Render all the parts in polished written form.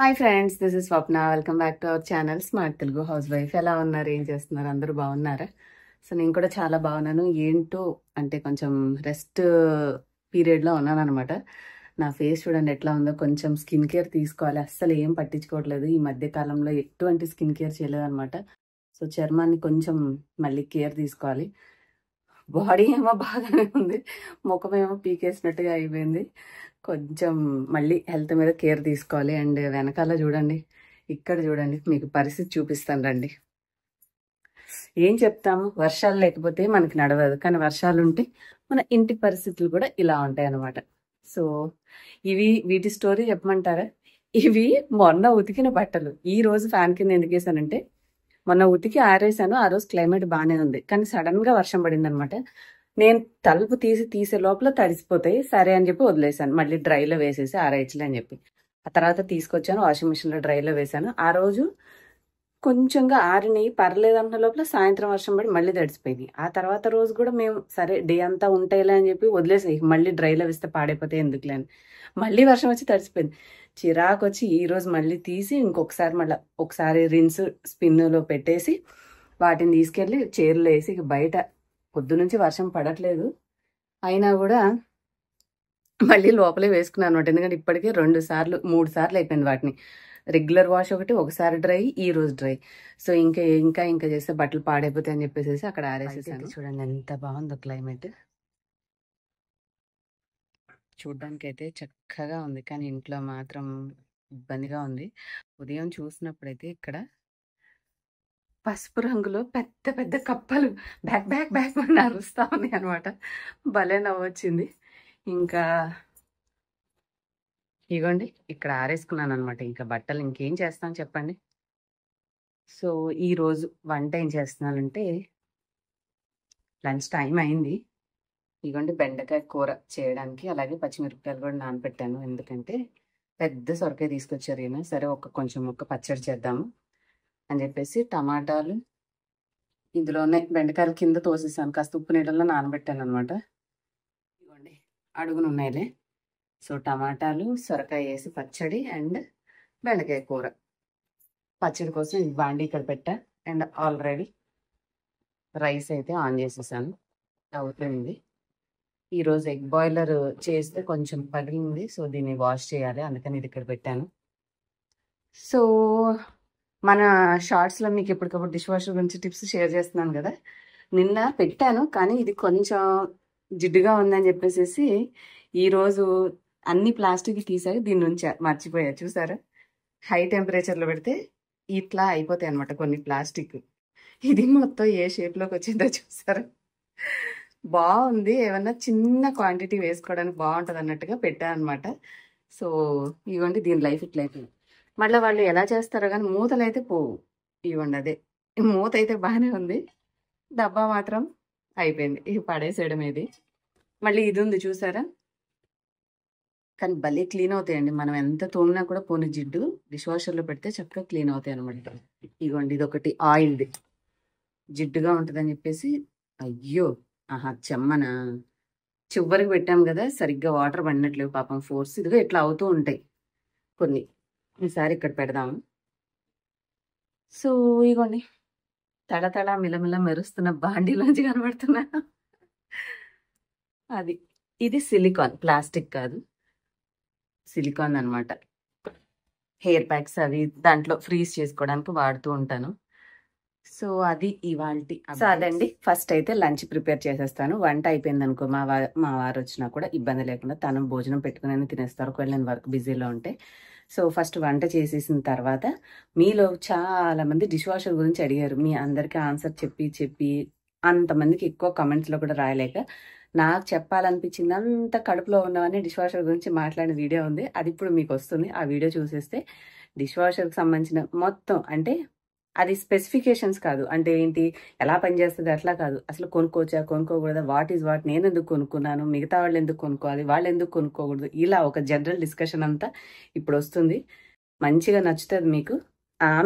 Hi friends, this is Swapna. Welcome back to our channel smart Telugu house wife. ఎలా ఉన్నారు, ఏం చేస్తున్నారు? అందరూ బాగున్నారా? సో నేను కూడా చాలా బాగున్నాను. ఏంటో అంటే కొంచెం రెస్ట్ పీరియడ్లో ఉన్నాను అనమాట. నా ఫేస్ చూడండి ఎట్లా ఉందో. కొంచెం స్కిన్ కేర్ తీసుకోవాలి. అస్సలు ఏం పట్టించుకోవట్లేదు ఈ మధ్య కాలంలో. ఎటువంటి స్కిన్ కేర్ చేయలేదు అనమాట. సో చర్మాన్ని కొంచెం మళ్ళీ కేర్ తీసుకోవాలి. బాడీ ఏమో బాగానే ఉంది, ముఖం ఏమో పీకేసినట్టుగా అయిపోయింది. కొంచెం మళ్ళీ హెల్త్ మీద కేర్ తీసుకోవాలి. అండ్ వెనకాల చూడండి, ఇక్కడ చూడండి, మీకు పరిస్థితి చూపిస్తాను రండి. ఏం చెప్తాము, వర్షాలు లేకపోతే మనకి నడవదు, కానీ వర్షాలు ఉంటే మన ఇంటి పరిస్థితులు కూడా ఇలా ఉంటాయి అన్నమాట. సో వీటి స్టోరీ చెప్పమంటారా? ఇవి మొన్న ఉతికిన బట్టలు ఈ రోజు ఫ్యాన్ కింద ఎందుకు వేసానంటే, మొన్న ఉతికి ఆరేసాను. ఆ రోజు క్లైమేట్ బాగానే ఉంది, కానీ సడన్ గా వర్షం పడింది అనమాట. నేను తలుపు తీసే లోపల తడిసిపోతాయి సరే అని చెప్పి వదిలేసాను. మళ్ళీ డ్రైలో వేసేసి ఆరేయచ్చులే అని చెప్పి ఆ తర్వాత తీసుకొచ్చాను, వాషింగ్ మిషన్ లో డ్రైలో వేసాను. ఆ రోజు కొంచెంగా ఆరిని పర్లేదన్న లోపల సాయంత్రం వర్షం పడి మళ్ళీ తడిసిపోయింది. ఆ తర్వాత రోజు కూడా మేము సరే డే అంతా ఉంటాయిలే అని చెప్పి వదిలేసాయి. మళ్ళీ డ్రైలో వేస్తే పాడైపోతే ఎందుకులే అని మళ్ళీ వర్షం వచ్చి తడిసిపోయింది. చిరాకు వచ్చి ఈ రోజు మళ్ళీ తీసి ఇంకొకసారి మళ్ళీ ఒకసారి రిన్స్ స్పిన్లో పెట్టేసి వాటిని తీసుకెళ్లి చీరలో వేసి బయట పొద్దు నుంచి వర్షం పడట్లేదు అయినా కూడా మళ్ళీ లోపలే వేసుకున్నాను అనమాట. ఎందుకంటే ఇప్పటికే 2 సార్లు 3 సార్లు అయిపోయింది వాటిని. రెగ్యులర్ వాష్ ఒకసారి డ్రై, ఈ రోజు డ్రై. సో ఇంకా చేస్తే బట్టలు పాడైపోతాయి అని చెప్పేసి అక్కడ ఆరేసేసాను. చూడండి ఎంత బాగుందో క్లైమేట్. చూడ్డానికి అయితే చక్కగా ఉంది, కానీ ఇంట్లో మాత్రం ఇబ్బందిగా ఉంది. ఉదయం చూసినప్పుడైతే ఇక్కడ పసుపు రంగులో పెద్ద పెద్ద కప్పలు బ్యాక్ బ్యాక్ బ్యాక్ అని అరుస్తా ఉన్నాయి అనమాట. భలే నవ్వొచ్చింది. ఇంకా ఇగోండి ఇక్కడ ఆరేసుకున్నాను అనమాట. ఇంకా బట్టలు ఇంకేం చేస్తాను చెప్పండి. సో ఈరోజు వంట ఏం చేస్తున్నానంటే, లంచ్ టైం అయింది. ఇగోండి బెండకాయ కూర చేయడానికి, అలాగే పచ్చిమిరపకాయలు కూడా నానబెట్టాను. ఎందుకంటే పెద్ద సొరకాయ తీసుకొచ్చారు ఈయన. సరే కొంచెం పచ్చడి చేద్దాము అని చెప్పేసి టమాటాలు ఇందులోనే బెండకాయలు కింద తోసేసాను, కాస్త ఉప్పు నీళ్ళలో నానబెట్టాను అనమాట. ఇదిగోండి అడుగునున్నాయిలే. సో టమాటాలు, సొరకాయ వేసి పచ్చడి అండ్ బెండకాయ కూర. పచ్చడి కోసం బాండి ఇక్కడ పెట్టా. అండ్ ఆల్రెడీ రైస్ అయితే ఆన్ చేసేసాను, అవుతుంది. ఈరోజు ఎగ్ బాయిలర్ చేస్తే కొంచెం పగిలింది, సో దీన్ని వాష్ చేయాలి, అందుకని ఇది ఇక్కడ పెట్టాను. సో మన షార్ట్స్లో మీకు ఎప్పటికప్పుడు డిష్ వాషర్ గురించి టిప్స్ షేర్ చేస్తున్నాను కదా. నిన్న పెట్టాను, కానీ ఇది కొంచెం జిడ్డుగా ఉందని చెప్పేసి ఈరోజు అన్ని ప్లాస్టిక్ తీసాక దీని నుంచి మర్చిపోయా. చూసారా, హై టెంపరేచర్లో పెడితే ఇట్లా అయిపోతాయి అనమాట కొన్ని ప్లాస్టిక్. ఇది మొత్తం ఏ షేప్లోకి వచ్చిందో చూసారా. బాగుంది, ఏమన్నా చిన్న క్వాంటిటీ వేసుకోవడానికి బాగుంటుంది అన్నట్టుగా పెట్టాను అనమాట. సో ఇవ్వండి, దీని లైఫ్ ఇట్లా అయిపోయింది. మళ్ళీ వాళ్ళు ఎలా చేస్తారో కానీ మూతలు అయితే పోవు. ఇవ్వండి, అదే మూత అయితే బాగానే ఉంది, డబ్బా మాత్రం అయిపోయింది. ఇవి పడేసేయడం. ఇది మళ్ళీ ఇది ఉంది చూసారా, కానీ భలే క్లీన్ అవుతాయండి. మనం ఎంత తోమినా కూడా పోని జిడ్డు డిష్ వాషర్లో పెడితే చక్కగా క్లీన్ అవుతాయి అనమాట. ఇగోండి ఇది ఒకటి ఆయిల్ది, జిడ్డుగా ఉంటుందని చెప్పేసి. అయ్యో చెమ్మన చివరికి పెట్టాం కదా, సరిగ్గా వాటర్ పడినట్లేవు పాపం, ఫోర్స్ ఇదిగా ఇట్లా అవుతూ ఉంటాయి కొన్ని. ఈసారి ఇక్కడ పెడదాము. సో ఇగోండి తడతడ మిలమిల మెరుస్తున్న బాండీలోంచి కనబడుతున్నా. అది ఇది సిలికాన్, ప్లాస్టిక్ కాదు, సిలికాన్ అనమాట. హెయిర్ ప్యాక్స్ అవి దాంట్లో ఫ్రీజ్ చేసుకోవడానికి వాడుతూ ఉంటాను. సో అది ఇవాల్టి. సో అదండి, ఫస్ట్ అయితే లంచ్ ప్రిపేర్ చేసేస్తాను. వంట అయిపోయింది అనుకో, మా వారు వచ్చినా కూడా ఇబ్బంది లేకుండా తను భోజనం పెట్టుకుని తినేస్తారు, ఒకవేళ నేను వర్క్ బిజీలో ఉంటే. సో ఫస్ట్ వంట చేసేసిన తర్వాత, మీలో చాలా మంది డిష్ వాషర్ గురించి అడిగారు. మీ అందరికీ ఆన్సర్ చెప్పి అంతమందికి ఎక్కువ కమెంట్స్లో కూడా రాయలేక నాకు చెప్పాలనిపించింది అంత కడుపులో ఉన్నవన్నీ డిష్ వాషర్ గురించి మాట్లాడిన వీడియో ఉంది, అది ఇప్పుడు మీకు వస్తుంది. ఆ వీడియో చూసేస్తే డిష్ వాషర్కి సంబంధించిన మొత్తం, అంటే అది స్పెసిఫికేషన్స్ కాదు, అంటే ఏంటి ఎలా పనిచేస్తుంది అట్లా కాదు, అసలు కొనుక్కోవచ్చా కొనుక్కోకూడదా, వాట్ ఈజ్ వాట్, నేను ఎందుకు కొనుక్కున్నాను, మిగతా వాళ్ళు ఎందుకు కొనుక్కోవాలి, వాళ్ళు ఎందుకు కొనుక్కోకూడదు, ఇలా ఒక జనరల్ డిస్కషన్ అంతా ఇప్పుడు వస్తుంది. మంచిగా నచ్చుతుంది మీకు.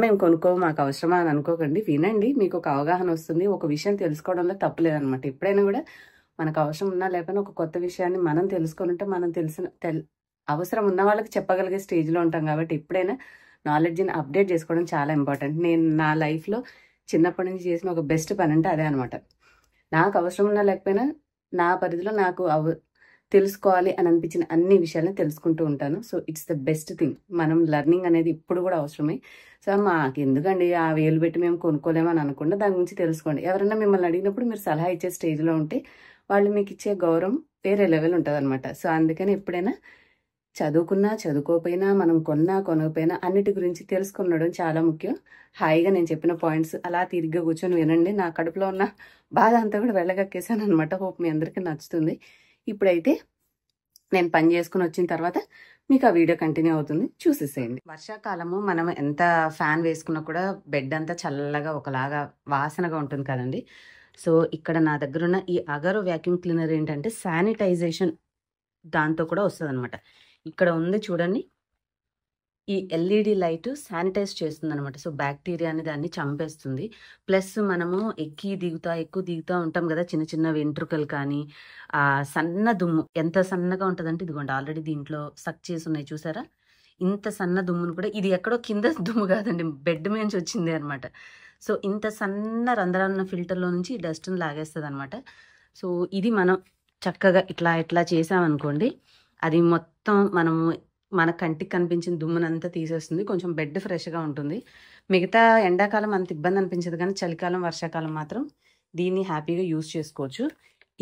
మేము కొనుక్కోము, మాకు అవసరమా అని అనుకోకండి, వినండి, మీకు ఒక అవగాహన వస్తుంది. ఒక విషయం తెలుసుకోవడంలో తప్పులేదనమాట. ఎప్పుడైనా కూడా మనకు అవసరం ఉన్నా లేకపోయినా ఒక కొత్త విషయాన్ని మనం తెలుసుకొని ఉంటే మనం అవసరం ఉన్న వాళ్ళకి చెప్పగలిగే స్టేజ్లో ఉంటాం. కాబట్టి ఎప్పుడైనా నాలెడ్జ్ని అప్డేట్ చేసుకోవడం చాలా ఇంపార్టెంట్. నేను నా లైఫ్లో చిన్నప్పటి నుంచి చేసిన ఒక బెస్ట్ పని అంటే అదే అనమాట. నాకు అవసరం ఉన్నా లేకపోయినా నా పరిధిలో నాకు తెలుసుకోవాలి అని అనిపించిన అన్ని విషయాలను తెలుసుకుంటూ ఉంటాను. So it's the best thing. మనం లెర్నింగ్ అనేది ఇప్పుడు కూడా అవసరమే. సో మాకు ఎందుకండి ఆ వేలు పెట్టి మేము కొనుక్కోలేమని అనకుండా దాని గురించి తెలుసుకోండి. ఎవరైనా మిమ్మల్ని అడిగినప్పుడు మీరు సలహా ఇచ్చే స్టేజ్లో ఉంటే వాళ్ళు మీకు ఇచ్చే గౌరవం వేరే లెవెల్ ఉంటుంది అనమాట. సో అందుకని ఎప్పుడైనా చదువుకున్నా చదువుకోకపోయినా మనం కొనకపోయినా అన్నిటి గురించి తెలుసుకునడం చాలా ముఖ్యం. హాయిగా నేను చెప్పిన పాయింట్స్ అలా తిరిగ్గా కూర్చొని వినండి. నా కడుపులో ఉన్న బాధ అంతా కూడా వెళ్ళగక్కేసాను అనమాట. హోప్ మీ అందరికీ నచ్చుతుంది. ఇప్పుడైతే నేను పని చేసుకుని వచ్చిన తర్వాత మీకు ఆ వీడియో కంటిన్యూ అవుతుంది, చూసేసేయండి. వర్షాకాలము మనం ఎంత ఫ్యాన్ వేసుకున్నా కూడా బెడ్ అంతా చల్లగా ఒకలాగా వాసనగా ఉంటుంది కదండి. సో ఇక్కడ నా దగ్గర ఉన్న ఈ అగరో వ్యాక్యూమ్ క్లీనర్ ఏంటంటే శానిటైజేషన్ దాంతో కూడా వస్తుంది అనమాట. ఇక్కడ ఉంది చూడండి, ఈ ఎల్ఈడి లైట్ శానిటైజ్ చేస్తుంది అనమాట. సో బ్యాక్టీరియాని దాన్ని చంపేస్తుంది. ప్లస్ మనము ఎక్కువ దిగుతా ఉంటాం కదా, చిన్న చిన్న వెంట్రుకలు కానీ సన్న దుమ్ము ఎంత సన్నగా ఉంటుందంటే ఇదిగోండి ఆల్రెడీ దీంట్లో సక్ చేసి ఉన్నాయి చూసారా. ఇంత సన్న దుమ్మును కూడా, ఇది ఎక్కడో కింద దుమ్ము కాదండి, బెడ్ నుంచి వచ్చింది అనమాట. సో ఇంత సన్న రంధ్రాలున్న ఫిల్టర్లో నుంచి డస్ట్ని లాగేస్తుంది అనమాట. సో ఇది మనం చక్కగా ఇట్లా చేసామనుకోండి, అది మొత్తం మనము మన కంటికి కనిపించిన దుమ్మునంతా తీసేస్తుంది. కొంచెం బెడ్ ఫ్రెష్గా ఉంటుంది. మిగతా ఎండాకాలం అంత ఇబ్బంది అనిపించదు, కానీ చలికాలం వర్షాకాలం మాత్రం దీన్ని హ్యాపీగా యూజ్ చేసుకోవచ్చు.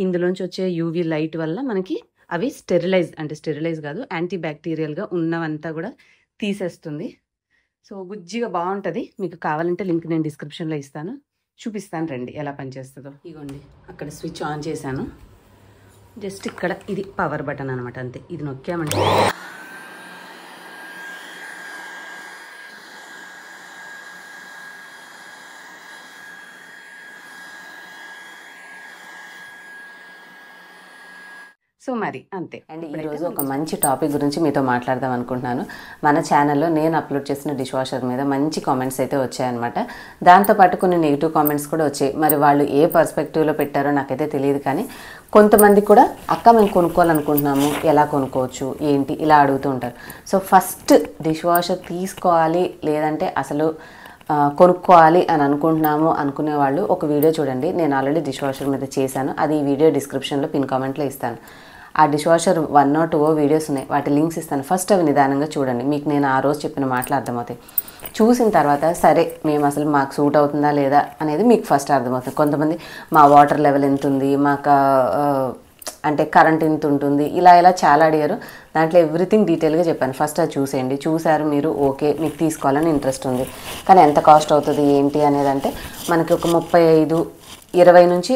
ఇందులోంచి వచ్చే యూవీ లైట్ వల్ల మనకి అవి స్టెరిలైజ్ కాదు, యాంటీ బ్యాక్టీరియల్గా ఉన్నవంతా కూడా తీసేస్తుంది. సో గుజ్జిగా బాగుంటుంది. మీకు కావాలంటే లింక్ నేను డిస్క్రిప్షన్లో ఇస్తాను, చూపిస్తాను రండి ఎలా పనిచేస్తుందో. ఇగోండి అక్కడ స్విచ్ ఆన్ చేశాను. జస్ట్ ఇక్కడ ఇది పవర్ బటన్ అనమాట, అంతే. ఇది నొక్కామంటే సో మరి అంతే అండ్ ఈరోజు ఒక మంచి టాపిక్ గురించి మీతో మాట్లాడదాం అనుకుంటున్నాను. మన ఛానల్లో నేను అప్లోడ్ చేసిన డిష్ వాషర్ మీద మంచి కామెంట్స్ అయితే వచ్చాయన్నమాట. దాంతోపాటు కొన్ని నెగిటివ్ కామెంట్స్ కూడా వచ్చాయి. మరి వాళ్ళు ఏ పర్స్పెక్టివ్లో పెట్టారో నాకైతే తెలియదు, కానీ కొంతమంది కూడా అక్క మేము కొనుక్కోవాలనుకుంటున్నాము, ఎలా కొనుక్కోవచ్చు ఏంటి ఇలా అడుగుతూ ఉంటారు. సో ఫస్ట్ డిష్ వాషర్ తీసుకోవాలి లేదంటే అసలు కొనుక్కోవాలి అని అనుకుంటున్నాము అనుకునే వాళ్ళు ఒక వీడియో చూడండి. నేను ఆల్రెడీ డిష్ వాషర్ మీద చేశాను, అది ఈ వీడియో డిస్క్రిప్షన్లో పిన్ కామెంట్లో ఇస్తాను. ఆ డిష్ వాషర్ 1 or 2 వీడియోస్ ఉన్నాయి, వాటి లింక్స్ ఇస్తాను. ఫస్ట్ అవి నిదానంగా చూడండి, మీకు నేను ఆ రోజు చెప్పిన మాటలు అర్థమవుతాయి. చూసిన తర్వాత సరే మేము అసలు మాకు సూట్ అవుతుందా లేదా అనేది మీకు ఫస్ట్ అర్థమవుతుంది. కొంతమంది మా వాటర్ లెవెల్ ఎంత ఉంది, మాకు అంటే కరెంట్ ఎంత ఉంటుంది, ఇలా చాలా అడిగారు. దాంట్లో ఎవ్రీథింగ్ డీటెయిల్గా చెప్పాను. ఫస్ట్ అది చూసేయండి. చూసారు మీరు, ఓకే మీకు తీసుకోవాలని ఇంట్రెస్ట్ ఉంది, కానీ ఎంత కాస్ట్ అవుతుంది ఏంటి అనేది అంటే మనకి ఒక 35, 20 నుంచి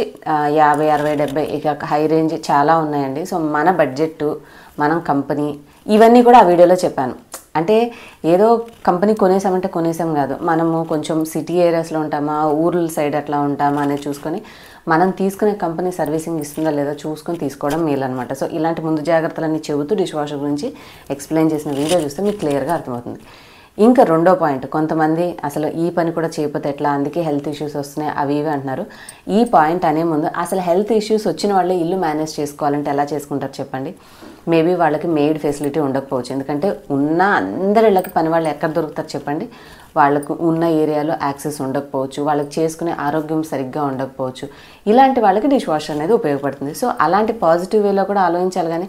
50, 60, 70 ఇక హై రేంజ్ చాలా ఉన్నాయండి. సో మన బడ్జెట్, మనం కంపెనీ, ఇవన్నీ కూడా ఆ వీడియోలో చెప్పాను. అంటే ఏదో కంపెనీ కొనేసామంటే కొనేసాం కాదు, మనము కొంచెం సిటీ ఏరియాస్లో ఉంటామా, ఊర్ల సైడ్ అట్లా ఉంటామా అనేది చూసుకొని మనం తీసుకునే కంపెనీ సర్వీసింగ్ ఇస్తుందా లేదా చూసుకొని తీసుకోవడం మేలు అనమాట. సో ఇలాంటి ముందు జాగ్రత్తలన్నీ చెబుతూ డిష్ వాషర్ గురించి ఎక్స్ప్లెయిన్ చేసిన వీడియో చూస్తే మీకు క్లియర్గా అర్థమవుతుంది. ఇంకా రెండో పాయింట్, కొంతమంది అసలు ఈ పని కూడా చేయకపోతే ఎట్లా, అందుకే హెల్త్ ఇష్యూస్ వస్తున్నాయి అవి ఇవి అంటున్నారు. ఈ పాయింట్ అనే ముందు అసలు హెల్త్ ఇష్యూస్ వచ్చిన వాళ్ళే ఇల్లు మేనేజ్ చేసుకోవాలంటే ఎలా చేసుకుంటారు చెప్పండి. మేబీ వాళ్ళకి మెయిడ్ ఫెసిలిటీ ఉండకపోవచ్చు, ఎందుకంటే ఉన్న అందరి ఇళ్ళకి పని వాళ్ళు ఎక్కడ దొరుకుతారు చెప్పండి. వాళ్ళకు ఉన్న ఏరియాలో యాక్సెస్ ఉండకపోవచ్చు, వాళ్ళకి చేసుకునే ఆరోగ్యం సరిగ్గా ఉండకపోవచ్చు. ఇలాంటి వాళ్ళకి డిష్ వాషర్ అనేది ఉపయోగపడుతుంది. సో అలాంటి పాజిటివ్ వేలో కూడా ఆలోచించాలి, కానీ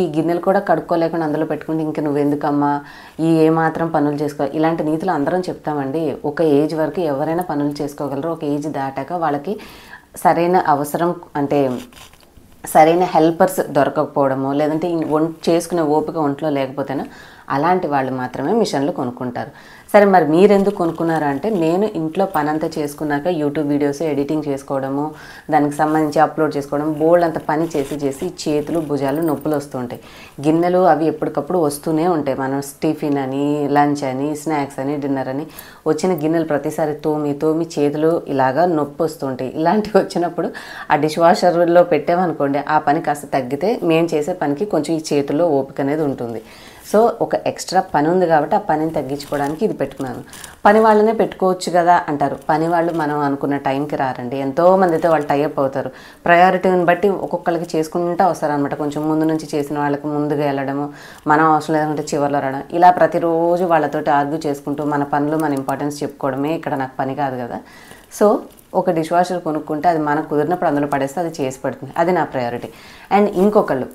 ఈ గిన్నెలు కూడా కడుక్కోలేకుండా అందులో పెట్టుకుంటే ఇంకా నువ్వెందుకమ్మా ఏమాత్రం పనులు చేసుకోవాలి, ఇలాంటి నీతులు అందరం చెప్తామండి. ఒక ఏజ్ వరకు ఎవరైనా పనులు చేసుకోగలరు. ఒక ఏజ్ దాటాక వాళ్ళకి సరైన అవసరం అంటే సరైన హెల్పర్స్ దొరకకపోవడము, లేదంటే చేసుకునే ఓపిక ఒంట్లో లేకపోతేనో అలాంటి వాళ్ళు మాత్రమే మిషన్లు కొనుక్కుంటారు. సరే మరి మీరెందుకు కొనుక్కున్నారా అంటే, నేను ఇంట్లో పనంతా చేసుకున్నాక యూట్యూబ్ వీడియోస్ ఎడిటింగ్ చేసుకోవడము, దానికి సంబంధించి అప్లోడ్ చేసుకోవడం, బోల్డ్ అంత పని చేసి చేతులు భుజాలు నొప్పులు వస్తుంటాయి. గిన్నెలు అవి ఎప్పటికప్పుడు వస్తూనే ఉంటాయి. మనం టిఫిన్ అని, లంచ్ అని, స్నాక్స్ అని, డిన్నర్ అని వచ్చిన గిన్నెలు ప్రతిసారి తోమి చేతులు ఇలాగా నొప్పి వస్తుంటాయి. ఇలాంటివి వచ్చినప్పుడు ఆ డిష్ వాషర్లో పెట్టామనుకోండి, ఆ పని కాస్త తగ్గితే మేము చేసే పనికి కొంచెం ఈ చేతుల్లో ఓపిక అనేది ఉంటుంది. సో ఒక ఎక్స్ట్రా పని ఉంది కాబట్టి ఆ పనిని తగ్గించుకోవడానికి ఇది పెట్టుకున్నాను. పని వాళ్ళనే పెట్టుకోవచ్చు కదా అంటారు. పని వాళ్ళు మనం అనుకున్న టైంకి రారండి. ఎంతోమందితో వాళ్ళు టైఅప్ అవుతారు. ప్రయారిటీని బట్టి ఒక్కొక్కరికి చేసుకుంటూ వస్తారనమాట. కొంచెం ముందు నుంచి చేసిన వాళ్ళకి ముందుగా వెళ్ళడము, మనం అవసరం లేదంటే చివరిలో రావడం, ఇలా ప్రతిరోజు వాళ్ళతోటి ఆర్గ్యూ చేసుకుంటూ మన పనులు మన ఇంపార్టెన్స్ చెప్పుకోవడమే ఇక్కడ నాకు పని కాదు కదా. సో ఒక డిష్ వాషర్ కొనుక్కుంటే అది మనకు కుదిరినప్పుడు అందులో పడేస్తే అది చేసి పెడుతుంది. అది నా ప్రయారిటీ. అండ్ ఇంకొకళ్ళు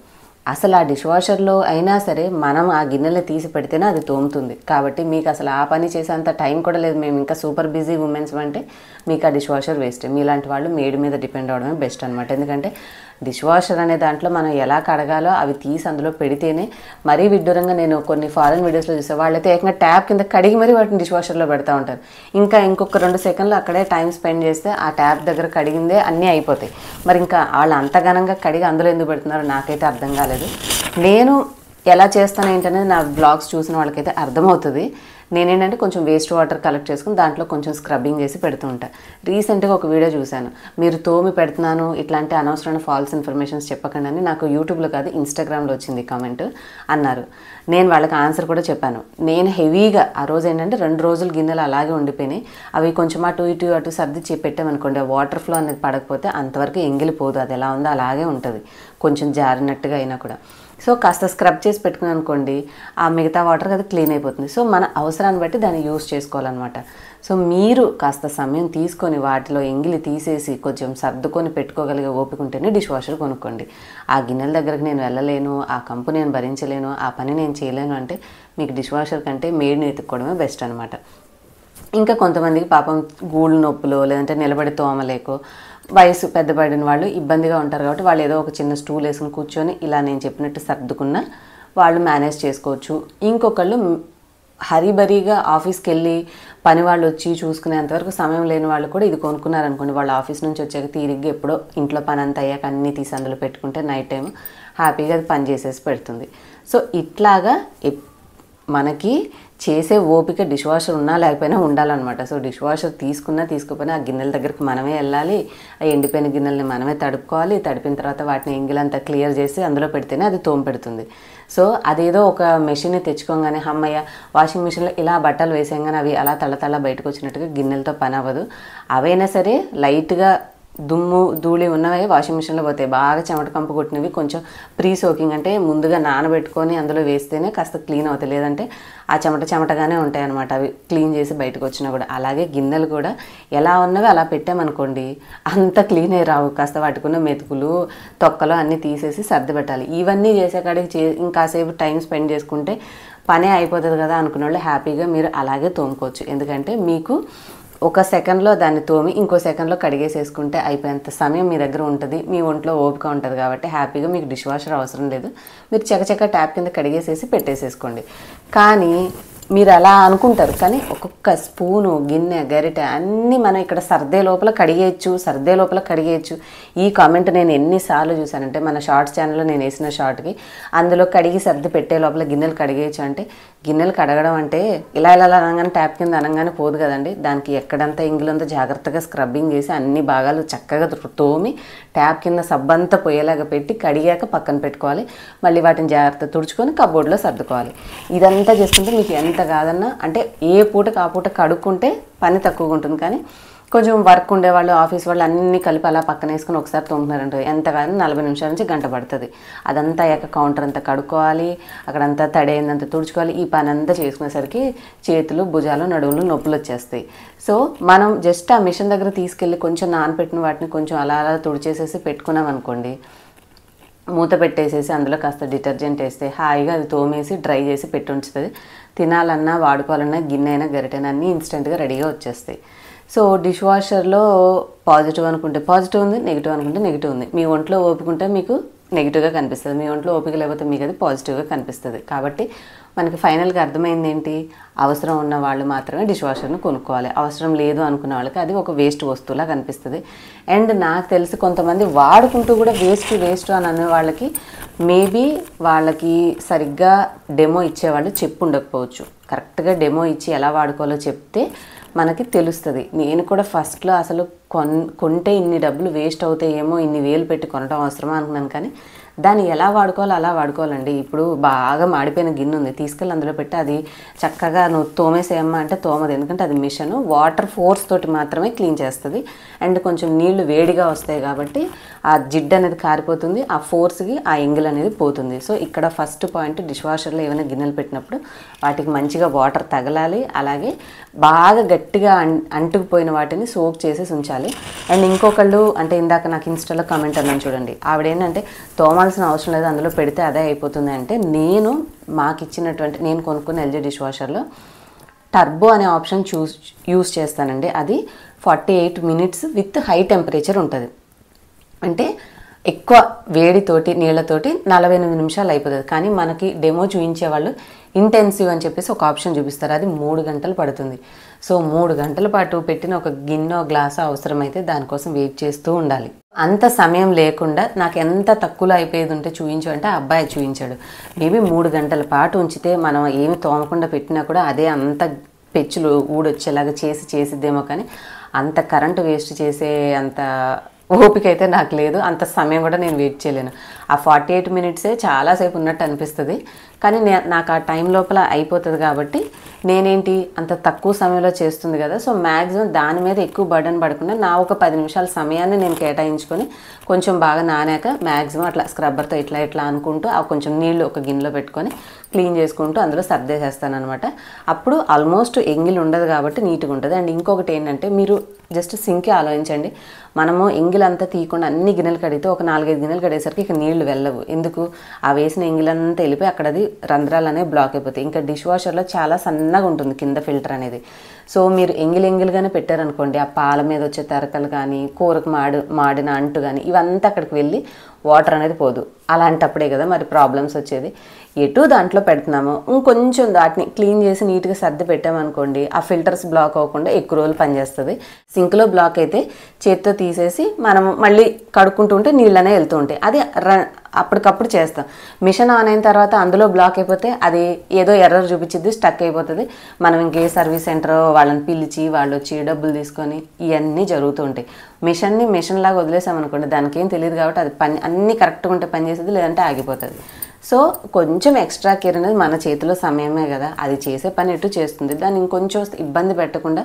అసలు ఆ డిష్ వాషర్లో అయినా సరే మనం ఆ గిన్నెలు తీసి పెడితేనే అది తోముతుంది. కాబట్టి మీకు అసలు ఆ పని చేసేంత టైం కూడా లేదు, మేము ఇంకా సూపర్ బిజీ ఉమెన్స్ అంటే మీకు ఆ డిష్ వాషర్ వేస్ట్. మీలాంటి వాళ్ళు మేడ్ మీద డిపెండ్ అవ్వడమే బెస్ట్ అనమాట. ఎందుకంటే డిష్ వాషర్ అనే దాంట్లో మనం ఎలా కడగాలో అవి తీసి అందులో పెడితేనే, మరీ విడ్డూరంగా నేను కొన్ని ఫారెన్ వీడియోస్లో చూసాను, వాళ్ళైతే ఏకంగా ట్యాప్ కింద కడిగి మరీ వాటిని డిష్ వాషర్లో పెడతా ఉంటారు. ఇంకా ఇంకొక 2 సెకండ్లు అక్కడే టైం స్పెండ్ చేస్తే ఆ ట్యాప్ దగ్గర కడిగిందే అన్నీ అయిపోతాయి. మరి ఇంకా వాళ్ళు అంత ఘనంగా కడిగి అందులో ఎందుకు పెడుతున్నారో నాకైతే అర్థం కాలేదు. నేను ఎలా చేస్తాను ఏంటనేది నా బ్లాగ్స్ చూసిన వాళ్ళకైతే అర్థమవుతుంది. నేనేంటంటే కొంచెం వేస్ట్ వాటర్ కలెక్ట్ చేసుకుని దాంట్లో కొంచెం స్క్రబ్బింగ్ చేసి పెడుతూ ఉంటాను. రీసెంట్గా ఒక వీడియో చూశాను, మీరు తోమి పెడుతున్నాను ఇట్లాంటి అనవసరమైన ఫాల్స్ ఇన్ఫర్మేషన్స్ చెప్పకండి అని. నాకు యూట్యూబ్లో కాదు ఇన్స్టాగ్రామ్లో వచ్చింది కామెంట్ అన్నారు. నేను వాళ్ళకి ఆన్సర్ కూడా చెప్పాను. నేను హెవీగా ఆ రోజు ఏంటంటే 2 రోజులు గిన్నెలు అలాగే ఉండిపోయినాయి. అవి కొంచెం అటు ఇటు సర్ది పెట్టామనుకోండి, ఆ వాటర్ ఫ్లో అనేది పడకపోతే అంతవరకు ఎంగిలిపోదు. అది ఎలా ఉందో అలాగే ఉంటుంది, కొంచెం జారినట్టుగా అయినా కూడా. సో కాస్త స్క్రబ్ చేసి పెట్టుకుని అనుకోండి, ఆ మిగతా వాటర్ అది క్లీన్ అయిపోతుంది. సో మన అవసరాన్ని బట్టి దాన్ని యూస్ చేసుకోవాలన్నమాట. సో మీరు కాస్త సమయం తీసుకొని వాటిలో ఎంగిలి తీసేసి కొంచెం సర్దుకొని పెట్టుకోగలిగే ఓపిక ఉంటేనే డిష్ వాషర్ కొనుక్కోండి. ఆ గిన్నెల దగ్గరకు నేను వెళ్ళలేను, ఆ కంపు నేను భరించలేను, ఆ పని నేను చేయలేను అంటే మీకు డిష్ వాషర్ కంటే మేడ్ని ఎత్తుక్కోవడమే బెస్ట్ అనమాట. ఇంకా కొంతమందికి పాపం గూళ్ళు నొప్పులు, లేదంటే నిలబడి తోమలేకో, వయసు పెద్దపడిన వాళ్ళు ఇబ్బందిగా ఉంటారు. కాబట్టి వాళ్ళు ఏదో ఒక చిన్న స్టూల్ వేసుకుని కూర్చొని ఇలా నేను చెప్పినట్టు సర్దుకున్న వాళ్ళు మేనేజ్ చేసుకోవచ్చు. ఇంకొకళ్ళు హరీబరీగా ఆఫీస్కి వెళ్ళి పని వాళ్ళు వచ్చి చూసుకునేంతవరకు సమయం లేని వాళ్ళు కూడా ఇది కొనుక్కున్నారనుకోండి, వాళ్ళ ఆఫీస్ నుంచి వచ్చాక తీరిగ్గా ఎప్పుడో ఇంట్లో పని అంతా అయ్యాక అన్నీ తీసి అందులో పెట్టుకుంటే నైట్ టైం హ్యాపీగా అది పని చేసేసి పెడుతుంది. సో ఇట్లాగా మనకి చేసే ఓపిక డిష్ వాషర్ ఉన్నా లేకపోయినా ఉండాలన్నమాట. సో డిష్ వాషర్ తీసుకోకపోయినా ఆ గిన్నెల దగ్గరికి మనమే వెళ్ళాలి. ఆ ఎండిపోయిన గిన్నెల్ని మనమే తడుపుకోవాలి. తడిపిన తర్వాత వాటిని ఎంగిలంతా క్లియర్ చేసి అందులో పెడితేనే అది తోము పెడుతుంది. సో అదేదో ఒక మెషిన్ని తెచ్చుకోగానే అమ్మయ్య వాషింగ్ మిషన్లో ఇలా బట్టలు వేసేయంగానే అవి అలా తళ్ళ బయటకు వచ్చినట్టుగా గిన్నెలతో పని అవ్వదు. అవైనా సరే లైట్గా దుమ్ము ధూళి ఉన్నవి వాషింగ్ మిషన్లో పోతాయి. బాగా చెమట కంపు కొట్టినవి కొంచెం ప్రీ సోకింగ్ అంటే ముందుగా నానబెట్టుకొని అందులో వేస్తేనే కాస్త క్లీన్ అవుతాయి. లేదంటే ఆ చెమటగానే ఉంటాయి అన్నమాట, అవి క్లీన్ చేసి బయటకు వచ్చినా కూడా. అలాగే గిన్నెలు కూడా ఎలా ఉన్నవి అలా పెట్టామనుకోండి అంత క్లీన్ అయ్యి రావు. కాస్త వాటికున్న మెతుకులు తొక్కలు అన్నీ తీసేసి సర్ది పెట్టాలి. ఇవన్నీ చేసే కాడికి ఇంకాసేపు టైం స్పెండ్ చేసుకుంటే పనే అయిపోతుంది కదా అనుకున్న వాళ్ళు హ్యాపీగా మీరు అలాగే తోముకోవచ్చు. ఎందుకంటే మీకు ఒక సెకండ్లో దాన్ని తోమి ఇంకో సెకండ్లో కడిగేసేసుకుంటే అయిపోయేంత సమయం మీ దగ్గర ఉంటుంది. మీ ఒంట్లో ఓపిక ఉంటుంది కాబట్టి హ్యాపీగా మీకు డిష్ వాషర్ అవసరం లేదు. మీరు చకచక ట్యాప్ కింద కడిగేసేసి పెట్టేసేసుకోండి. కానీ మీరు అలా అనుకుంటారు, కానీ ఒక్కొక్క స్పూను, గిన్నె, గరిటె అన్నీ మనం ఇక్కడ సర్దే లోపల కడిగేయచ్చు. ఈ కామెంట్ నేను ఎన్నిసార్లు చూశానంటే మన షార్ట్స్ ఛానల్లో నేను వేసిన షార్ట్కి అందులో కడిగి సర్ది పెట్టే లోపల గిన్నెలు కడిగేయచ్చు అంటే, గిన్నెలు కడగడం అంటే ఇలా అనగానే ట్యాప్ కింద అనగానే పోదు కదండి. దానికి ఎక్కడంతా ఎంగిలంతా జాగ్రత్తగా స్క్రబ్బింగ్ చేసి అన్ని భాగాలు చక్కగా తోమి ట్యాప్ కింద సబ్బంతా పోయేలాగా పెట్టి కడిగాక పక్కన పెట్టుకోవాలి. మళ్ళీ వాటిని జాగ్రత్త తుడుచుకొని కబోర్డ్లో సర్దుకోవాలి. ఇదంతా చేసుకుంటే మీకు ఎంత కాదన్నా అంటే ఏ పూటకు ఆ పూట కడుక్కుంటే పని తక్కువగా ఉంటుంది. కానీ కొంచెం వర్క్ ఉండేవాళ్ళు, ఆఫీస్ వాళ్ళు అన్నీ కలిపి అలా పక్కన వేసుకుని ఒకసారి తోముతున్నారంటే ఎంత కాదని 40 నిమిషాల నుంచి గంట పడుతుంది. అదంతా అయ్యాక కౌంటర్ అంతా కడుక్కోవాలి, అక్కడంతా తడైందంతా తుడుచుకోవాలి. ఈ పని అంతా చేసుకునేసరికి చేతులు, భుజాలు, నడువులు నొప్పులు వచ్చేస్తాయి. సో మనం జస్ట్ ఆ మిషన్ దగ్గర తీసుకెళ్ళి కొంచెం నానబెట్టిన వాటిని కొంచెం అలా తుడిచేసేసి పెట్టుకున్నాం అనుకోండి, మూత పెట్టేసేసి అందులో కాస్త డిటర్జెంట్ వేస్తే హాయిగా అది తోమేసి డ్రై చేసి పెట్టి ఉంచుతుంది. తినాలన్నా వాడుకోవాలన్నా గిన్నె అయినా గరిటెనా అన్నీ ఇన్స్టెంట్గా రెడీగా వచ్చేస్తాయి. సో డిష్ వాషర్లో పాజిటివ్ అనుకుంటే పాజిటివ్ ఉంది, నెగిటివ్ అనుకుంటే నెగిటివ్ ఉంది. మీ ఒంట్లో ఓపిక ఉంటే మీకు నెగిటివ్గా కనిపిస్తుంది, మీ ఒంట్లో ఓపిక లేకపోతే మీకు అది పాజిటివ్గా కనిపిస్తుంది. కాబట్టి మనకి ఫైనల్గా అర్థమైంది ఏంటి, అవసరం ఉన్న వాళ్ళు మాత్రమే డిష్ వాషర్ని కొనుక్కోవాలి. అవసరం లేదు అనుకున్న వాళ్ళకి అది ఒక వేస్ట్ వస్తువులా కనిపిస్తుంది. అండ్ నాకు తెలిసి కొంతమంది వాడుకుంటూ కూడా వేస్ట్ అని అనే వాళ్ళకి మేబీ వాళ్ళకి సరిగ్గా డెమో ఇచ్చేవాళ్ళు చెప్పు ఉండకపోవచ్చు. కరెక్ట్గా డెమో ఇచ్చి ఎలా వాడుకోవాలో చెప్తే మనకి తెలుస్తుంది. నేను కూడా ఫస్ట్లో అసలు కొంటే ఇన్ని డబ్బులు వేస్ట్ అవుతాయేమో, ఇన్ని వేలు పెట్టి కొనడం అవసరమా అనుకున్నాను. కానీ దాన్ని ఎలా వాడుకోవాలో అలా వాడుకోవాలండి. ఇప్పుడు బాగా మాడిపోయిన గిన్నె ఉంది, తీసుకెళ్ళి అందులో పెట్టి అది చక్కగా నువ్వు తోమేసేయమ్మా అంటే తోమదు. ఎందుకంటే అది మిషన్ వాటర్ ఫోర్స్ తోటి మాత్రమే క్లీన్ చేస్తుంది. అండ్ కొంచెం నీళ్లు వేడిగా వస్తాయి కాబట్టి ఆ జిడ్డు అనేది కారిపోతుంది, ఆ ఫోర్స్కి ఆ ఎంగిల్ అనేది పోతుంది. సో ఇక్కడ ఫస్ట్ పాయింట్, డిష్ వాషర్లో ఏమైనా గిన్నెలు పెట్టినప్పుడు వాటికి మంచిగా వాటర్ తగలాలి. అలాగే బాగా గట్టిగా అంటుకుపోయిన వాటిని సోక్ చేసి ఉంచాలి. అండ్ ఇంకొకళ్ళు అంటే ఇందాక నాకు ఇన్స్టాలో కామెంట్ అన్నాను చూడండి, ఆవిడేంటంటే తోమాల్సిన అవసరం లేదు అందులో పెడితే అదే అయిపోతుంది అంటే, మాకు ఇచ్చినటువంటి నేను కొనుక్కున్న ఎల్జీ డిష్ వాషర్లో టర్బో అనే ఆప్షన్ యూస్ చేస్తానండి. అది 48 minutes విత్ హై టెంపరేచర్ ఉంటుంది. అంటే ఎక్కువ వేడితోటి నీళ్ళతోటి 48 నిమిషాలు అయిపోతుంది. కానీ మనకి డెమో చూపించే వాళ్ళు ఇంటెన్సివ్ అని చెప్పేసి ఒక ఆప్షన్ చూపిస్తారు, అది 3 గంటలు పడుతుంది. సో 3 గంటల పాటు పెట్టిన ఒక గిన్నె గ్లాసు అవసరమైతే దానికోసం వెయిట్ చేస్తూ ఉండాలి. అంత సమయం లేకుండా నాకు ఎంత తక్కువలో అయిపోయేది ఉంటే చూపించు అంటే ఆ అబ్బాయి చూపించాడు. మేబీ 3 గంటల పాటు ఉంచితే మనం ఏమి తోమకుండా పెట్టినా కూడా అదే అంత పెచ్చులు ఊడొచ్చేలాగా చేసిద్దేమో, కానీ అంత కరెంటు వేస్ట్ చేసే అంత ఓపిక అయితే నాకు లేదు. అంత సమయం కూడా నేను వెయిట్ చేయలేను. ఆ 48 minutes చాలాసేపు ఉన్నట్టు అనిపిస్తుంది, కానీ నాకు ఆ టైం లోపల అయిపోతుంది. కాబట్టి నేనేంటి అంత తక్కువ సమయంలో చేస్తుంది కదా, సో మ్యాక్సిమం దాని మీద ఎక్కువ బర్డన్ పడకుండా నా ఒక 10 నిమిషాల సమయాన్ని నేను కేటాయించుకొని కొంచెం బాగా నానాక మ్యాక్సిమం అట్లా స్క్రబ్బర్తో ఇట్లా అనుకుంటూ ఆ కొంచెం నీళ్ళు ఒక గిన్నెలో పెట్టుకొని క్లీన్ చేసుకుంటూ అందులో సర్దేసేస్తాను అనమాట. అప్పుడు ఆల్మోస్ట్ ఎంగిల్ ఉండదు కాబట్టి నీట్గా ఉంటుంది. అండ్ ఇంకొకటి ఏంటంటే, మీరు జస్ట్ సింకే ఆలోచించండి. మనము ఎంగిలంతా తీయకుండా అన్ని గిన్నెలు కడిగితే ఒక 4-5 గిన్నెలు కడిగేసరికి ఇక నీళ్లు వెళ్ళవు. ఎందుకు? ఆ వేసిన ఎంగిలంతా వెళ్ళిపోయి అక్కడ అది రంధ్రాలు అనేవి బ్లాక్ అయిపోతాయి. ఇంకా డిష్ వాషర్లో చాలా సన్నగా ఉంటుంది కింద ఫిల్టర్ అనేది. సో మీరు ఎంగిల్గానే పెట్టారనుకోండి, ఆ పాల మీద వచ్చే తెరకలు కానీ, కూరకు మాడిన అంటు కానీ ఇవంతా అక్కడికి వెళ్ళి వాటర్ అనేది పోదు. అలాంటప్పుడే కదా మరి ప్రాబ్లమ్స్ వచ్చేది. ఎటు దాంట్లో పెడుతున్నామో ఇంకొంచెం వాటిని క్లీన్ చేసి నీట్గా సర్ది పెట్టామనుకోండి, ఆ ఫిల్టర్స్ బ్లాక్ అవ్వకుండా ఎక్కువ రోజులు పనిచేస్తుంది. సింక్లో బ్లాక్ అయితే చేత్తో తీసేసి మనం మళ్ళీ కడుక్కుంటూ ఉంటే నీళ్ళనే వెళ్తూ ఉంటాయి. అది అప్పటికప్పుడు చేస్తాం. మిషన్ ఆన్ అయిన తర్వాత అందులో బ్లాక్ అయిపోతే అది ఏదో ఎర్రర్ చూపించింది, స్టక్ అయిపోతుంది. మనం ఇంకే సర్వీస్ సెంటర్ వాళ్ళని పిలిచి వాళ్ళు వచ్చి డబ్బులు తీసుకొని ఇవన్నీ జరుగుతూ ఉంటాయి. మిషన్ లాగా వదిలేసామనుకోండి, దానికి ఏం తెలియదు కాబట్టి అది అన్నీ కరెక్ట్గా ఉంటే పని చేసేది, లేదంటే ఆగిపోతుంది. సో కొంచెం ఎక్స్ట్రా కేర్ అనేది మన చేతిలో సమయమే కదా, అది చేసే పని ఎటు చేస్తుంది. దాన్ని ఇంకొంచెం ఇబ్బంది పెట్టకుండా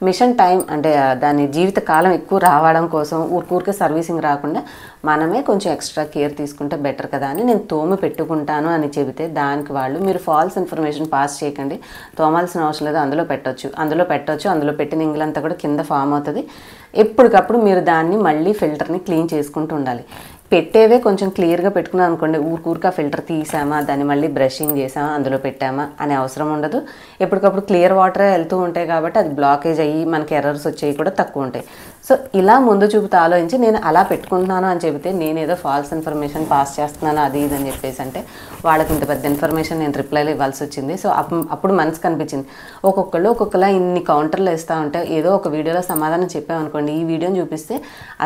మిషన్ టైం అంటే దాని జీవిత కాలం ఎక్కువ రావడం కోసం ఊరికే సర్వీసింగ్ రాకుండా మనమే కొంచెం ఎక్స్ట్రా కేర్ తీసుకుంటే బెటర్ కదా అని నేను తోమి పెట్టుకుంటాను అని చెబితే, దానికి వాళ్ళు మీరు ఫాల్స్ ఇన్ఫర్మేషన్ పాస్ చేయకండి, తోమాల్సిన అవసరం లేదు, అందులో పెట్టవచ్చు అందులో పెట్టిన ఇంగిలంతా కూడా కింద ఫామ్ అవుతుంది. ఎప్పటికప్పుడు మీరు దాన్ని మళ్ళీ ఫిల్టర్ని క్లీన్ చేసుకుంటూ ఉండాలి. పెట్టేవే కొంచెం క్లియర్గా పెట్టుకున్నాం అనుకోండి, ఊరికే ఫిల్టర్ తీసామా దాన్ని మళ్ళీ బ్రషింగ్ చేసామా అందులో పెట్టామా అనే అవసరం ఉండదు. ఎప్పటికప్పుడు క్లియర్ వాటరే వెళ్తూ ఉంటాయి కాబట్టి అది బ్లాకేజ్ అయ్యి మనకి ఎర్రర్స్ వచ్చేవి కూడా తక్కువ ఉంటాయి. సో ఇలా ముందు చూపుతూ ఆలోచించి నేను అలా పెట్టుకుంటున్నాను అని చెబితే, నేను ఏదో ఫాల్స్ ఇన్ఫర్మేషన్ పాస్ చేస్తున్నాను అది ఇది అని చెప్పేసి అంటే వాళ్ళకి ఇంత పెద్ద ఇన్ఫర్మేషన్ నేను రిప్లైలో ఇవ్వాల్సి వచ్చింది. సో అప్పుడు మనసు కనిపించింది, ఒక్కొక్కలా ఇన్ని కౌంటర్లు వేస్తూ ఉంటే ఏదో ఒక వీడియోలో సమాధానం చెప్పామనుకోండి, ఈ వీడియోని చూపిస్తే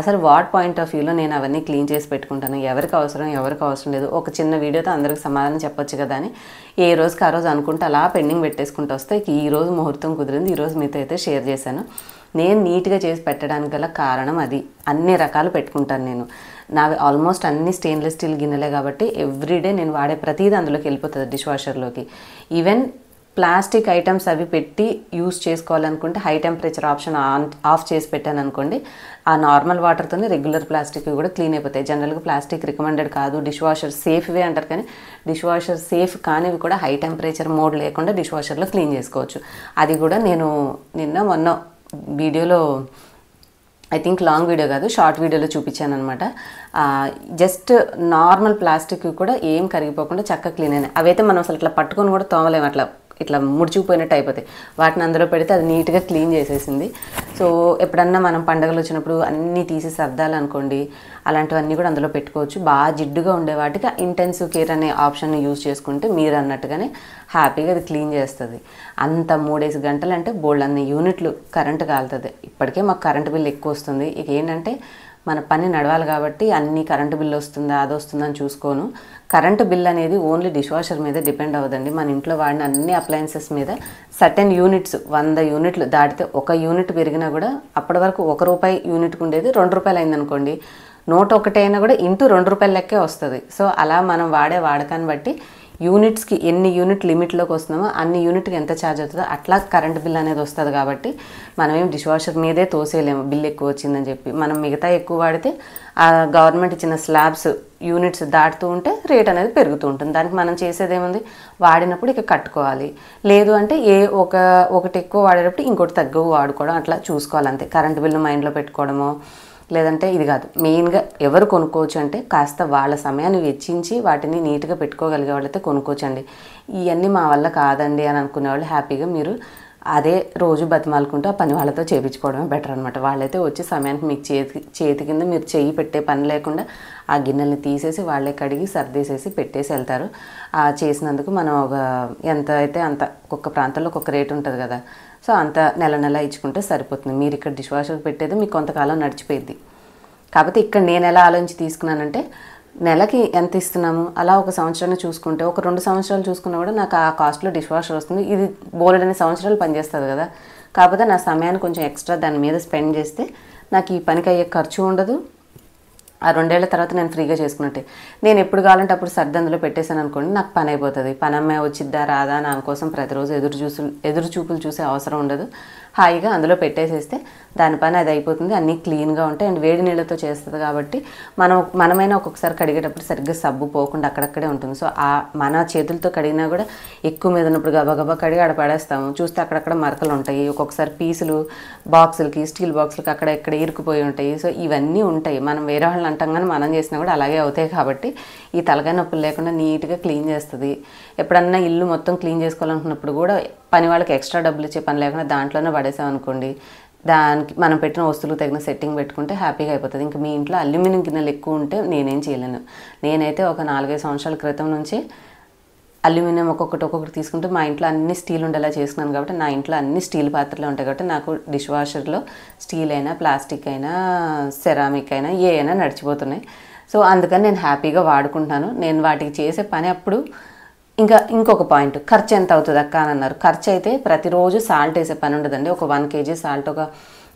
అసలు వాట్ పాయింట్ ఆఫ్ వ్యూలో నేను అవన్నీ క్లీన్ చేసి పెట్టుకుంటాను, ఎవరికి అవసరం లేదు, ఒక చిన్న వీడియోతో అందరికి సమాధానం చెప్పొచ్చు కదా అని ఏ రోజుకి ఆ రోజు అనుకుంటూ అలా పెండింగ్ పెట్టేసుకుంటూ వస్తే ఈ రోజు ముహూర్తం కుదిరింది, ఈరోజు మీతో అయితే షేర్ చేశాను. నేను నీట్గా చేసి పెట్టడానికి గల కారణం అది. అన్ని రకాలు పెట్టుకుంటాను నేను. నావి ఆల్మోస్ట్ అన్ని స్టెయిన్లెస్ స్టీల్ గిన్నెలే కాబట్టి ఎవ్రీడే నేను వాడే ప్రతిదీ అందులోకి వెళ్ళిపోతుంది డిష్ వాషర్లోకి. ఈవెన్ ప్లాస్టిక్ ఐటమ్స్ అవి పెట్టి యూస్ చేసుకోవాలనుకుంటే హై టెంపరేచర్ ఆప్షన్ ఆఫ్ చేసి పెట్టాను అనుకోండి, ఆ నార్మల్ వాటర్తోనే రెగ్యులర్ ప్లాస్టిక్ కూడా క్లీన్ అయిపోతాయి. జనరల్గా ప్లాస్టిక్ రికమెండెడ్ కాదు, డిష్ వాషర్ సేఫ్వే అంటారు, కానీ డిష్ వాషర్ సేఫ్ కానివి కూడా హై టెంపరేచర్ మోడ్ లేకుండా డిష్ వాషర్లో క్లీన్ చేసుకోవచ్చు. అది కూడా నేను మొన్న వీడియోలో ఐ థింక్ లాంగ్ వీడియో కాదు షార్ట్ వీడియోలో చూపించాను అనమాట. జస్ట్ నార్మల్ ప్లాస్టిక్ కూడా ఏం కరిగిపోకుండా చక్కగా క్లీన్ అయినాయి. అవైతే మనం అసలు ఇట్లా పట్టుకొని కూడా తోమలేము, ఇట్లా ముడిచిపోయినట్టు అయిపోతాయి. వాటిని అందులో పెడితే అది నీట్గా క్లీన్ చేసేసింది. సో ఎప్పుడన్నా మనం పండుగలు వచ్చినప్పుడు అన్నీ తీసి సర్దాలనుకోండి, అలాంటివన్నీ కూడా అందులో పెట్టుకోవచ్చు. బాగా జిడ్డుగా ఉండే వాటికి ఇంటెన్సివ్ కేర్ అనే ఆప్షన్ యూజ్ చేసుకుంటే మీరు అన్నట్టుగానే హ్యాపీగా అది క్లీన్ చేస్తుంది. అంత 3-5 గంటలు అంటే బోల్డ్ అన్ని యూనిట్లు కరెంటు కాలుతుంది. ఇప్పటికే మాకు కరెంటు బిల్ ఎక్కువ వస్తుంది. ఇక ఏంటంటే మన పని నడవాలి కాబట్టి అన్ని కరెంటు బిల్ వస్తుందా అది వస్తుందని చూసుకోను. కరెంటు బిల్ అనేది ఓన్లీ డిష్ వాషర్ మీద డిపెండ్ అవ్వదండి. మన ఇంట్లో వాడిన అన్ని అప్లయన్సెస్ మీద సర్టెన్ యూనిట్స్ 100 యూనిట్లు దాటితే 1 యూనిట్ పెరిగినా కూడా అప్పటి వరకు ₹1 యూనిట్కి ఉండేది ₹2 అయిందనుకోండి, నోట్ ఒకటైనా కూడా ఇంటూ ₹2 లెక్కే వస్తుంది. సో అలా మనం వాడే వాడకాన్ని బట్టి యూనిట్స్కి ఎన్ని యూనిట్ లిమిట్లోకి వస్తున్నామో అన్ని యూనిట్కి ఎంత ఛార్జ్ అవుతుందో అట్లా కరెంట్ బిల్ అనేది వస్తుంది. కాబట్టి మనం ఏం డిష్ వాషర్ మీదే తోసేయలేము బిల్ ఎక్కువ వచ్చిందని చెప్పి. మనం మిగతా ఎక్కువ వాడితే ఆ గవర్నమెంట్ ఇచ్చిన స్లాబ్స్ యూనిట్స్ దాటుతూ ఉంటే రేట్ అనేది పెరుగుతూ ఉంటుంది. దానికి మనం చేసేది ఏముంది, వాడినప్పుడు ఇక కట్టుకోవాలి. లేదు అంటే ఒకటి ఎక్కువ వాడేటప్పుడు ఇంకోటి తక్కువ వాడుకోవడం అట్లా చూసుకోవాలి అంతే. కరెంట్ బిల్లు మైండ్లో పెట్టుకోవడమో లేదంటే ఇది కాదు. మెయిన్గా ఎవరు కొనుక్కోవచ్చు అంటే కాస్త వాళ్ళ సమయాన్ని వెచ్చించి వాటిని నీట్గా పెట్టుకోగలిగే వాళ్ళైతే కొనుక్కోవచ్చండి. ఇవన్నీ మా వల్ల కాదండి అని అనుకునే వాళ్ళు హ్యాపీగా మీరు అదే రోజు బతిమాలుకుంటూ ఆ పని వాళ్ళతో చేయించుకోవడమే బెటర్ అనమాట. వాళ్ళైతే వచ్చి సమయానికి మీకు చేతి కింద మీరు చెయ్యి పెట్టే పని లేకుండా ఆ గిన్నెల్ని తీసేసి వాళ్ళే కడిగి సర్దేసేసి పెట్టేసి వెళ్తారు. చేసినందుకు మనం ఎంత అయితే అంత ఒక్కొక్క ప్రాంతంలో ఒక్కొక్క రేటు ఉంటుంది కదా. సో అంత నెల ఇచ్చుకుంటే సరిపోతుంది. మీరు ఇక్కడ డిష్ వాషర్ పెట్టేది మీకు కొంతకాలం నడిచిపోయింది. కాకపోతే ఇక్కడ నేను ఎలా ఆలోచించి తీసుకున్నానంటే నెలకి ఎంత ఇస్తున్నాము అలా ఒక సంవత్సరాన్ని చూసుకుంటే ఒక 2 సంవత్సరాలు చూసుకున్నా కూడా నాకు ఆ కాస్ట్లో డిష్ వాషర్ వస్తుంది. ఇది బోలెడన్ని సంవత్సరాలు పనిచేస్తుంది కదా. కాకపోతే నా సమయాన్ని కొంచెం ఎక్స్ట్రా దాని మీద స్పెండ్ చేస్తే నాకు ఈ పనికి అయ్యే ఖర్చు ఉండదు. ఆ 2 ఏళ్ల తర్వాత నేను ఫ్రీగా చేసుకున్నట్టే. నేను ఎప్పుడు కావాలంటే అప్పుడు సర్ది అందులో పెట్టేశాను అనుకోండి, నాకు పని అయిపోతుంది. పని అమ్మాయి వచ్చిద్దా రాదా నా కోసం ప్రతిరోజు ఎదురు చూపులు చూసే అవసరం ఉండదు. హాయిగా అందులో పెట్టేసేస్తే దాని పని అది అయిపోతుంది. అన్నీ క్లీన్గా ఉంటాయి అండ్ వేడి నీళ్ళతో చేస్తుంది కాబట్టి మనమైనా ఒక్కొక్కసారి కడిగేటప్పుడు సరిగ్గా సబ్బు పోకుండా అక్కడక్కడే ఉంటుంది. సో మన చేతులతో కడిగినా కూడా ఎక్కువ మీద ఉన్నప్పుడు గబగబా కడిగి ఆడ పడేస్తాము. చూస్తే అక్కడక్కడ మరకలు ఉంటాయి. ఒక్కొక్కసారి పీసులు బాక్సులకి స్టీల్ బాక్సులకి అక్కడ ఇక్కడ ఇరుకుపోయి ఉంటాయి. సో ఇవన్నీ ఉంటాయి. మనం వేరే వాళ్ళని అంటాం కానీ మనం చేసినా కూడా అలాగే అవుతాయి. కాబట్టి ఈ తలకాయ నొప్పులు లేకుండా నీట్గా క్లీన్ చేస్తుంది. ఎప్పుడన్నా ఇల్లు మొత్తం క్లీన్ చేసుకోవాలనుకున్నప్పుడు కూడా పని వాళ్ళకి ఎక్స్ట్రా డబ్బులు ఇచ్చే పని లేకుండా దాంట్లోనే పడేసామనుకోండి, దానికి మనం పెట్టిన వస్తువులు తగిన సెట్టింగ్ పెట్టుకుంటే హ్యాపీగా అయిపోతుంది. ఇంకా మీ ఇంట్లో అల్యూమినియం గిన్నెలు ఎక్కువ ఉంటే నేనేం చేయలేను. నేనైతే ఒక 4-5 సంవత్సరాల క్రితం నుంచి అల్యూమినియం ఒక్కొక్కటి తీసుకుంటే మా ఇంట్లో అన్ని స్టీల్ ఉండేలా చేసుకున్నాను. కాబట్టి నా ఇంట్లో అన్ని స్టీల్ పాత్రలు ఉంటాయి. కాబట్టి నాకు డిష్ వాషర్లో స్టీల్ అయినా ప్లాస్టిక్ అయినా సెరామిక్ అయినా ఏ అయినా నడిచిపోతున్నాయి. సో అందుకని నేను హ్యాపీగా వాడుకుంటాను. నేను వాటికి చేసే పని అప్పుడు ఇంకొక పాయింట్, ఖర్చు ఎంత అవుతుంది అక్క అని అన్నారు. ఖర్చు అయితే ప్రతిరోజు సాల్ట్ వేసే పని ఉండదండి. ఒక 1 kg సాల్ట్ ఒక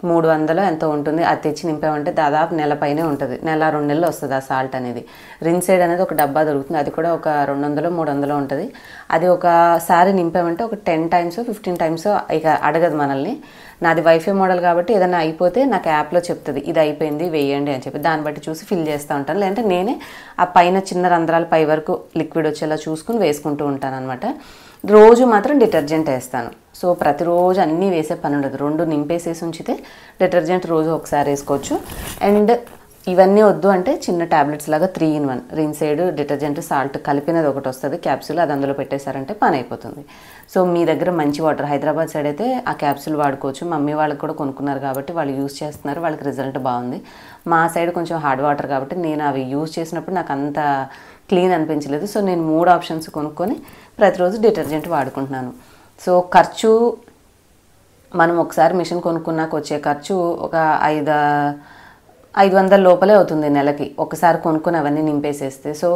300 ఎంతో ఉంటుంది. అది తెచ్చి నింపామంటే దాదాపు నెల పైనే ఉంటుంది. 1-2 నెలలు వస్తుంది ఆ సాల్ట్ అనేది. రిన్సైడ్ అనేది ఒక డబ్బా దొరుకుతుంది. అది కూడా ఒక 200-300 ఉంటుంది. అది ఒకసారి నింపామంటే ఒక 10 times 15 times ఇక అడగదు మనల్ని. నాది వైఫై మోడల్ కాబట్టి ఏదైనా అయిపోతే నాకు యాప్లో చెప్తుంది ఇది అయిపోయింది వేయండి అని చెప్పి. దాన్ని బట్టి చూసి ఫిల్ చేస్తూ ఉంటాను. లేదంటే నేనే ఆ పైన చిన్న రంధ్రాలు పై వరకు లిక్విడ్ వచ్చేలా చూసుకుని వేసుకుంటూ ఉంటాను అనమాట. రోజు మాత్రం డిటర్జెంట్ వేస్తాను. సో ప్రతిరోజు అన్నీ వేసే పని ఉండదు. 2 నింపేసేసి ఉంచితే డిటర్జెంట్ రోజు ఒకసారి వేసుకోవచ్చు. అండ్ ఇవన్నీ వద్దు అంటే చిన్న ట్యాబ్లెట్స్ లాగా 3-in-1 రిన్సైడ్ డిటర్జెంట్ సాల్ట్ కలిపినది ఒకటి వస్తుంది క్యాప్సూల్. అది అందులో పెట్టేశారంటే పని అయిపోతుంది. సో మీ దగ్గర మంచి వాటర్, హైదరాబాద్ సైడ్ అయితే ఆ క్యాప్సూల్ వాడుకోవచ్చు. మమ్మీ వాళ్ళకి కూడా కొనుక్కున్నారు కాబట్టి వాళ్ళు యూజ్ చేస్తున్నారు, వాళ్ళకి రిజల్ట్ బాగుంది. మా సైడ్ కొంచెం హార్డ్ వాటర్ కాబట్టి నేను అవి యూజ్ చేసినప్పుడు నాకు అంత క్లీన్ అనిపించలేదు. సో నేను 3 ఆప్షన్స్ కొనుక్కొని ప్రతిరోజు డిటర్జెంట్ వాడుకుంటున్నాను. సో ఖర్చు మనం ఒకసారి మిషన్ కొనుక్కున్నాక వచ్చే ఖర్చు ఒక 500 లోపలే అవుతుంది నెలకి, ఒకసారి కొనుక్కొని అవన్నీ నింపేసేస్తే. సో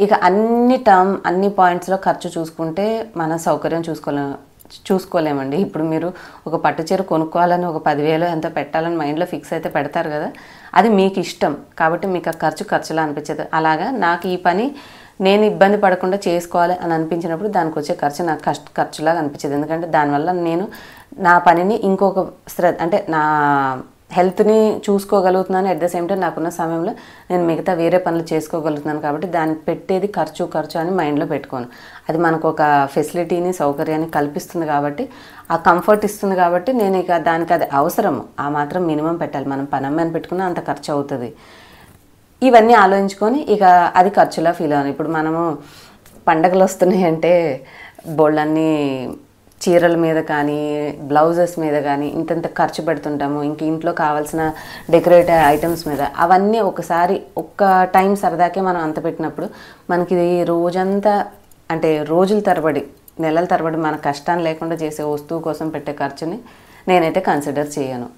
ఇక అన్ని పాయింట్స్లో ఖర్చు చూసుకుంటే మన సౌకర్యం చూసుకోలేమండి. ఇప్పుడు మీరు ఒక పట్టు చీర కొనుక్కోవాలని ఒక 10,000 ఎంత పెట్టాలని మైండ్లో ఫిక్స్ అయితే పెడతారు కదా, అది మీకు ఇష్టం కాబట్టి మీకు ఆ ఖర్చులా అనిపించదు. అలాగా నాకు ఈ పని నేను ఇబ్బంది పడకుండా చేసుకోవాలి అని అనిపించినప్పుడు దానికి వచ్చే ఖర్చు నాకు ఖర్చులాగా అనిపించదు. ఎందుకంటే దానివల్ల నేను నా పనిని ఇంకొక అంటే నా హెల్త్ని చూసుకోగలుగుతున్నాను. అట్ ద సేమ్ టైం నాకున్న సమయంలో నేను మిగతా వేరే పనులు చేసుకోగలుగుతున్నాను. కాబట్టి దానికి పెట్టేది ఖర్చు అని మైండ్లో పెట్టుకోను. అది మనకు ఒక ఫెసిలిటీని సౌకర్యాన్ని కల్పిస్తుంది కాబట్టి, ఆ కంఫర్ట్ ఇస్తుంది కాబట్టి నేను ఇక దానికి అది అవసరము ఆ మాత్రం మినిమం పెట్టాలి. మనం పనమ్మని పెట్టుకున్నా అంత ఖర్చు అవుతుంది. ఇవన్నీ ఆలోచించుకొని ఇక అది ఖర్చులా ఫీల్ అవ్వను. ఇప్పుడు మనము పండగలు వస్తున్నాయంటే బోళ్ళన్నీ చీరల మీద కానీ బ్లౌజెస్ మీద కానీ ఇంత ఖర్చు పెడుతుంటాము. ఇంక ఇంట్లో కావాల్సిన డెకరేటివ్ ఐటమ్స్ మీద అవన్నీ ఒకసారి ఒక్క టైం సరదాకే మనం అంత పెట్టినప్పుడు మనకి రోజంతా అంటే రోజుల తరబడి నెలల తరబడి మన కష్టాన్ని లేకుండా చేసే వస్తువు కోసం పెట్టే ఖర్చుని నేనైతే కన్సిడర్ చేయను.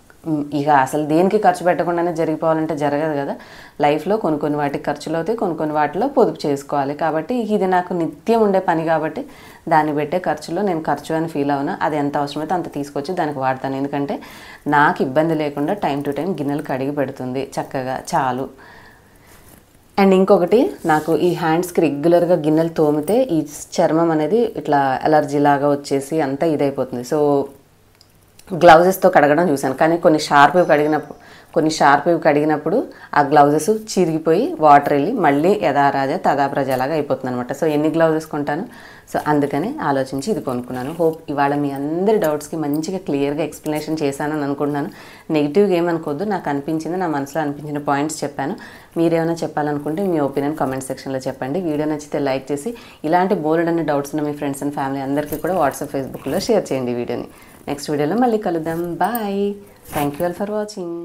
ఇక అసలు దేనికి ఖర్చు పెట్టకుండానే జరిగిపోవాలంటే జరగదు కదా. లైఫ్లో కొన్ని వాటికి ఖర్చులు అవుతాయి, కొన్ని వాటిలో పొదుపు చేసుకోవాలి. కాబట్టి ఇది నాకు నిత్యం ఉండే పని కాబట్టి దాన్ని పెట్టే ఖర్చులో నేను ఖర్చు అని ఫీల్ అవునా. అది ఎంత అవసరమైతే అంత తీసుకొచ్చి దానికి వాడతాను. ఎందుకంటే నాకు ఇబ్బంది లేకుండా టైం టు టైం గిన్నెలు కడిగి పెడుతుంది చక్కగా చాలు. అండ్ ఇంకొకటి, నాకు ఈ హ్యాండ్స్కి రెగ్యులర్గా గిన్నెలు తోమితే ఈ చర్మం అనేది ఇట్లా అలర్జీ లాగా వచ్చేసి అంతా ఇదైపోతుంది. సో గ్లౌజెస్తో కడగడం చూశాను, కానీ కొన్ని షార్ప్వి కడిగినప్పుడు ఆ గ్లౌజెస్ చిరిగిపోయి వాటర్ వెళ్ళి మళ్ళీ యథారాజా తదాప్రజలాగా అయిపోతుంది అనమాట. సో ఎన్ని గ్లౌజెస్ కొంటాను? సో అందుకని ఆలోచించి ఇది కొనుక్కున్నాను. హోప్ ఇవాళ మీ అందరి డౌట్స్కి మంచిగా క్లియర్గా ఎక్స్ప్లెనేషన్ చేశానని అనుకుంటున్నాను. నెగిటివ్గా ఏమనుకోవద్దు, నాకు అనిపించింది, నా మనసులో అనిపించిన పాయింట్స్ చెప్పాను. మీరేమైనా చెప్పాలనుకుంటే మీ ఒపీనియన్ కామెంట్ సెక్షన్లో చెప్పండి. వీడియో నచ్చితే లైక్ చేసి ఇలాంటి బోల్డ్ అనే డౌట్స్ ఉన్న మీ ఫ్రెండ్స్ అండ్ ఫ్యామిలీ అందరికీ కూడా వాట్సాప్, ఫేస్బుక్లో షేర్ చేయండి వీడియోని. నెక్స్ట్ వీడియోలో మళ్ళీ కలుద్దాం. Bye. Thank you all for watching.